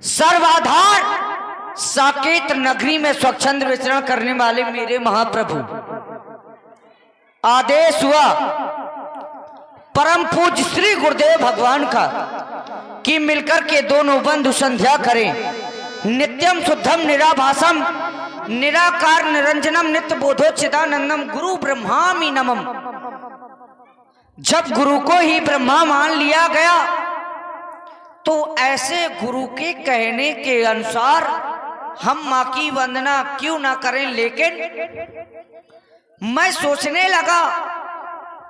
सर्वाधार साकेत नगरी में स्वच्छंद विचरण करने वाले मेरे महाप्रभु, आदेश हुआ परम पूज्य श्री गुरुदेव भगवान का कि मिलकर के दोनों बंधु संध्या करें। नित्यम शुद्धम निराभासम निराकार निरंजनम नित्य बोधोचिदानंदम गुरु ब्रह्मामि नमम। जब गुरु को ही ब्रह्मा मान लिया गया तो ऐसे गुरु के कहने के अनुसार हम मां की वंदना क्यों ना करें। लेकिन मैं सोचने लगा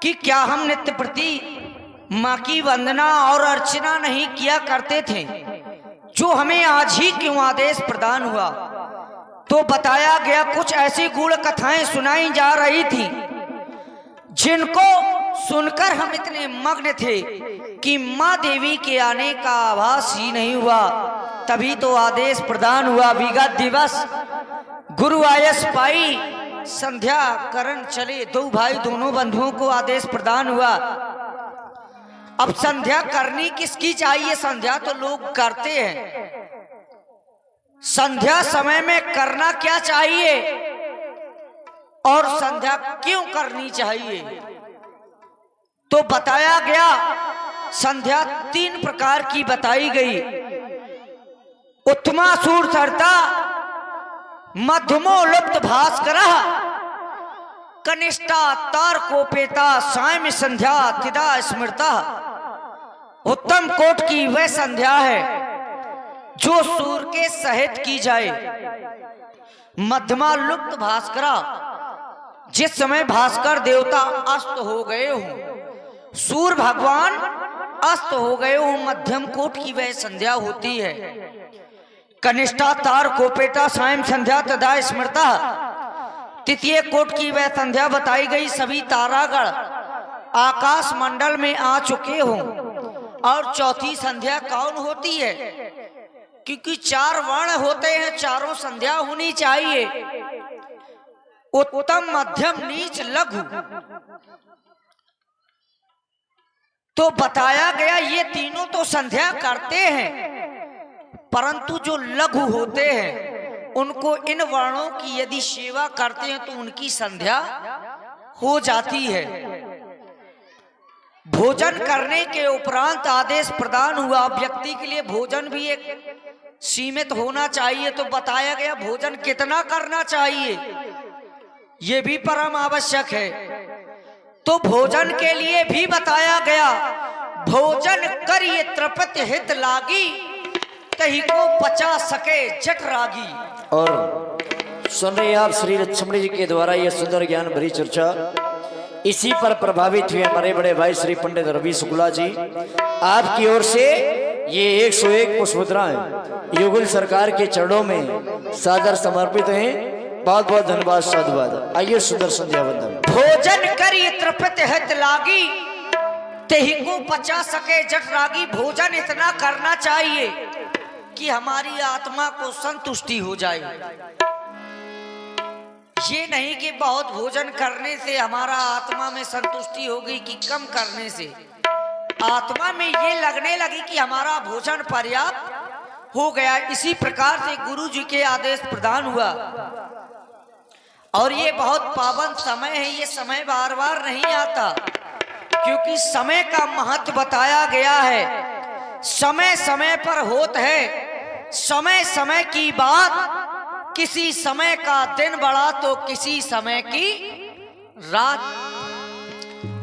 कि क्या हम नित्य प्रति मां की वंदना और अर्चना नहीं किया करते थे, जो हमें आज ही क्यों आदेश प्रदान हुआ। तो बताया गया कुछ ऐसी गूढ़ कथाएं सुनाई जा रही थी जिनको सुनकर हम इतने मग्न थे कि मां देवी के आने का आभास ही नहीं हुआ। तभी तो आदेश प्रदान हुआ। विगत दिवस गुरु आयस पाई संध्या करण चले, दो भाई दोनों बंधुओं को आदेश प्रदान हुआ। अब संध्या करनी किसकी चाहिए? संध्या तो लोग करते हैं। संध्या समय में करना क्या चाहिए और संध्या क्यों करनी चाहिए? तो बताया गया संध्या 3 प्रकार की बताई गई। उत्तमा सूर सरता मध्यमो लुप्त भास्करः कनिष्ठा तारकोपेता सायं संध्या तिदा स्मृता। उत्तम कोट की वह संध्या है जो सूर्य के सहित की जाए। मध्यमा लुप्त भास्करा, जिस समय भास्कर देवता अस्त हो गए हो, सूर्य भगवान अस्त हो गए हो, मध्यम कोट की वह संध्या होती है। कनिष्ठा तारकोपेता सायं संध्या तदा स्मृता, तृतीय कोट की वह संध्या बताई गई सभी तारागण आकाश मंडल में आ चुके हों। और चौथी संध्या कौन होती है? क्योंकि 4 वर्ण होते हैं, चारों संध्या होनी चाहिए। उत्तम मध्यम नीच लघु। तो बताया गया ये तीनों तो संध्या करते हैं, परंतु जो लघु होते हैं उनको इन वर्णों की यदि सेवा करते हैं तो उनकी संध्या हो जाती है। भोजन करने के उपरांत आदेश प्रदान हुआ। व्यक्ति के लिए भोजन भी एक सीमित होना चाहिए। तो बताया गया भोजन कितना करना चाहिए, यह भी परम आवश्यक है। तो भोजन के लिए भी बताया गया, भोजन करिए तृपति हित लागी, तही को पचा सके जट रागी। और सुन रहे आप श्री लक्ष्मणी जी के द्वारा यह सुंदर ज्ञान भरी चर्चा। इसी पर प्रभावित हुए हमारे बड़े भाई श्री पंडित रवि शुक्ला जी, आपकी ओर से ये 101 पुष्पमुद्राएं युगल सरकार के चरणों में सादर समर्पित हैं। बहुत बहुत धन्यवाद, साधुवाद। आइए सुंदर संध्या वंदन। भोजन करिए तृपति हित लागी, तही को पचा सके जट रागी। भोजन इतना करना चाहिए कि हमारी आत्मा को संतुष्टि हो जाए। ये नहीं कि बहुत भोजन करने से हमारा आत्मा में संतुष्टि होगी कि कम करने से। आत्मा में ये लगने लगी कि हमारा भोजन पर्याप्त हो गया। इसी प्रकार से गुरु जी के आदेश प्रदान हुआ। और ये बहुत पावन समय है, ये समय बार बार नहीं आता, क्योंकि समय का महत्व बताया गया है। समय समय पर होता है, समय समय की बात। किसी समय का दिन बड़ा तो किसी समय की रात।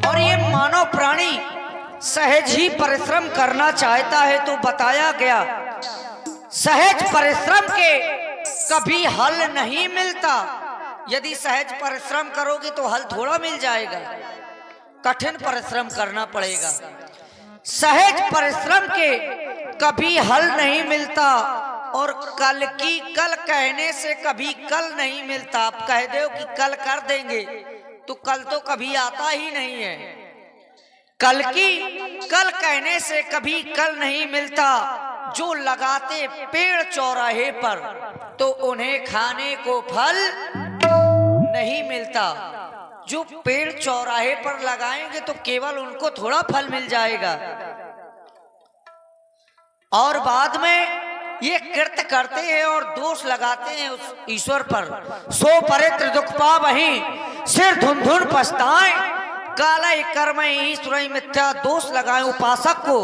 और ये मानव प्राणी सहज ही परिश्रम करना चाहता है। तो बताया गया सहज परिश्रम के कभी हल नहीं मिलता। यदि सहज परिश्रम करोगे तो हल थोड़ा मिल जाएगा, कठिन परिश्रम करना पड़ेगा। सहज परिश्रम के कभी हल नहीं मिलता। और कल की कल कहने से कभी कल नहीं मिलता। आप कह दो कि कल कर देंगे तो कल तो कभी आता ही नहीं है। कल की कल कहने से कभी कल नहीं मिलता। जो लगाते पेड़ चौराहे पर तो उन्हें खाने को फल नहीं मिलता। जो पेड़ चौराहे पर लगाएंगे तो केवल उनको थोड़ा फल मिल जाएगा। और बाद में ये कृत्य करते हैं और दोष लगाते हैं उस ईश्वर पर। सो परित्र दुख पा वही सिर धुन धुन पछताए, काला कर्म ईश्वर मिथ्या दोष लगाए। उपासक को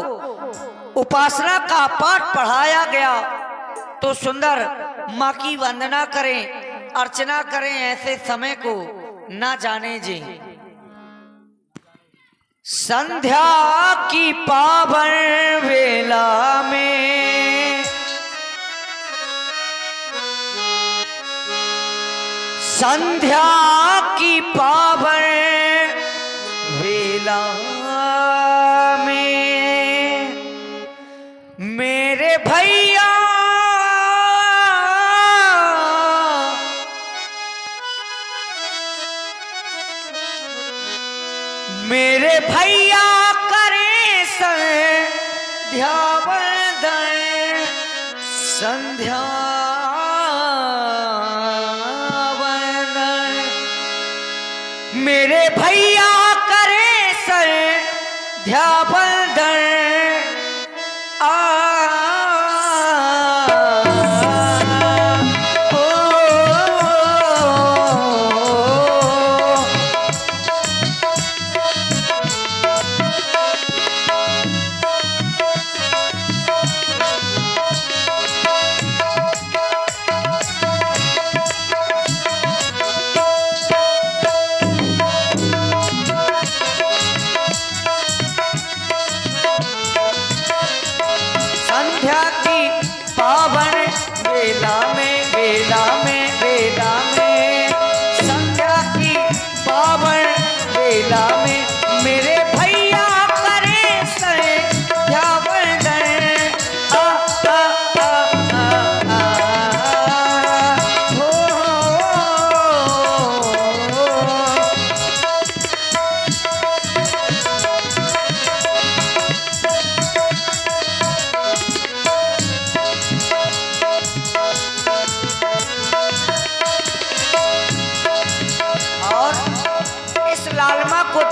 उपासना का पाठ पढ़ाया गया तो सुंदर माँ की वंदना करें, अर्चना करें, ऐसे समय को ना जाने जी। संध्या की पावन वेला में, संध्या की पावन वेला में मेरे भैया मेरे भैया करे संध्या वंदन, संध्या वंदन। मेरे भैया करे संध्या वंदन,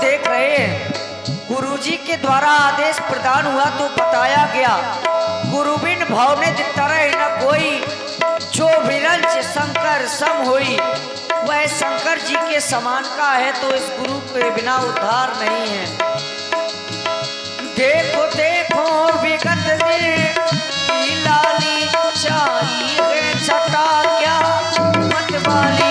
देख रहे हैं। गुरुजी के द्वारा आदेश प्रदान हुआ तो बताया गया, गुरुबिन भाव ने तरह न कोई, जो विरंच शंकर सम होई, वह शंकर जी के समान का है, तो इस गुरु के बिना उद्धार नहीं है। देखो देखो विगत दिन की लाली चाहिए छटा क्या मत वाली।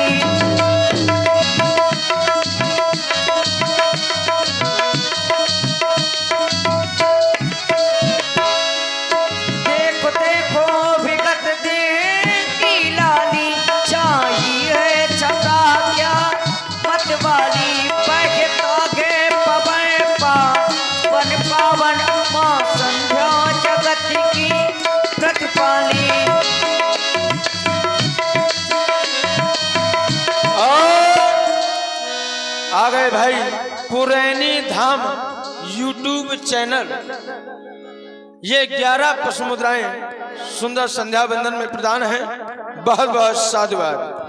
आ गए भाई पुरैनी धाम यूट्यूब चैनल। ये 11 प्रश्न मुद्राएं सुंदर संध्या बंदन में प्रदान है। बहुत बहुत साधुवाद।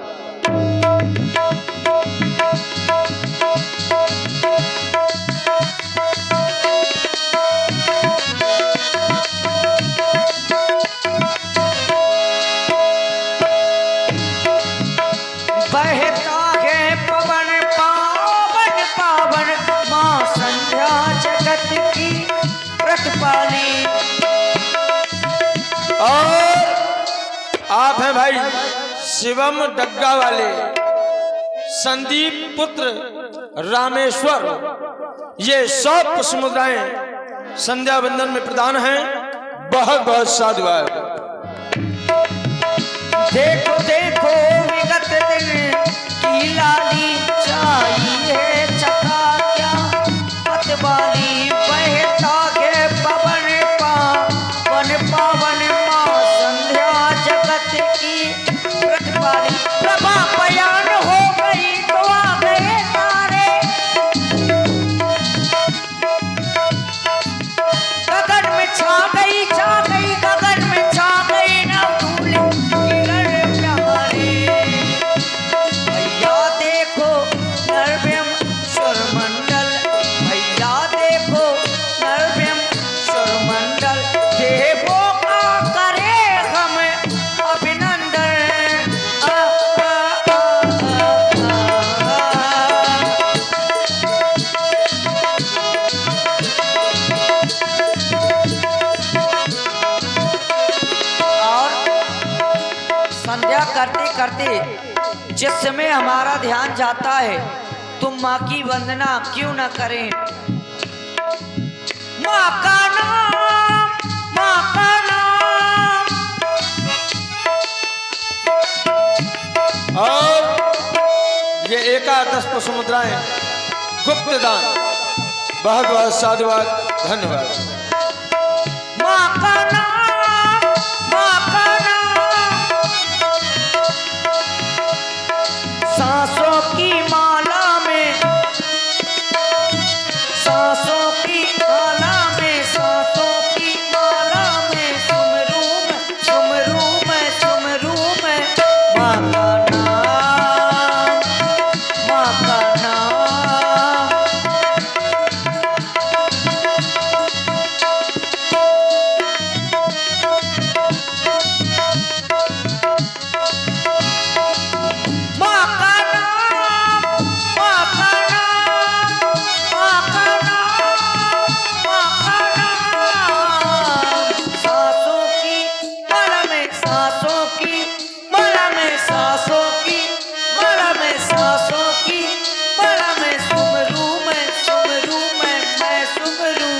और आप हैं भाई शिवम डग्गा वाले संदीप पुत्र रामेश्वर। ये 100 पुष्प मुद्राएं संध्या बंदन में प्रदान हैं। बहुत बहुत साधुवाद। देखो देखो विगत दिन की लाली चाहिए छटा क्या मत वाली। बहता के पवन पावन पावन माँ संध्या जगत की प्रतिपाली। प्रभा बयान हो गई तो आ गए तारे, गगन में छा गई गगन में छा गई ना भूले किरण प्यारे। भैया देखो नरव्यम स्वर मंडल, भैया देखो नरव्यम स्वर मंडल। देवो करते करते जिस समय हमारा ध्यान जाता है तुम माँ की वंदना क्यों न करें। माँ का नाम, माँ का नाम। और ये एकादश पुष्प मुद्राएं गुप्त दान, बहुत बहुत साधुवाद, धन्यवाद। माँ का नाम, माँ का नाम। सांसों की माला में, सांसों की माला में, सांसों की माला में सुमरू मैं, सुमरू मैं, सुमरू मैं माँ का नाम, माँ का नाम। माँ का नाम, माँ का नाम, माँ का नाम, माँ का नाम। सांसों की माला में, सांसों की माला में, सांसों की माला में, सांसों की माला में सुमरू मैं, सुमरू मैं सुमरू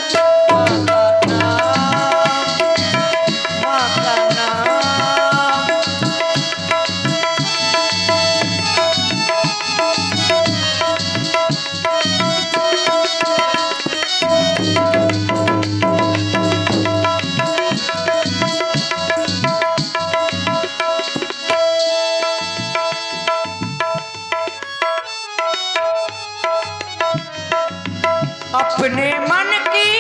माँ का नाम, माँ का नाम। अपने मन की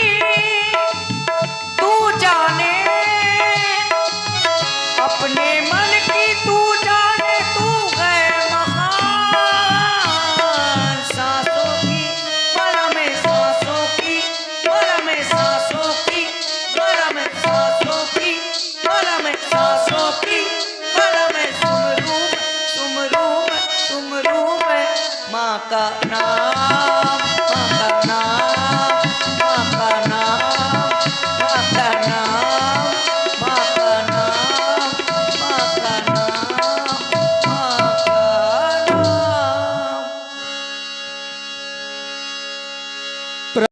तू जाने, अपने मन की तू जाने, तू है महान। सांसों की माला में, सांसों की माला में, सांसों की माला में, सांसों की माला में, सांसों की माला में सुमरू मैं, सुमरू मैं, सुमरू मैं माँ का नाम।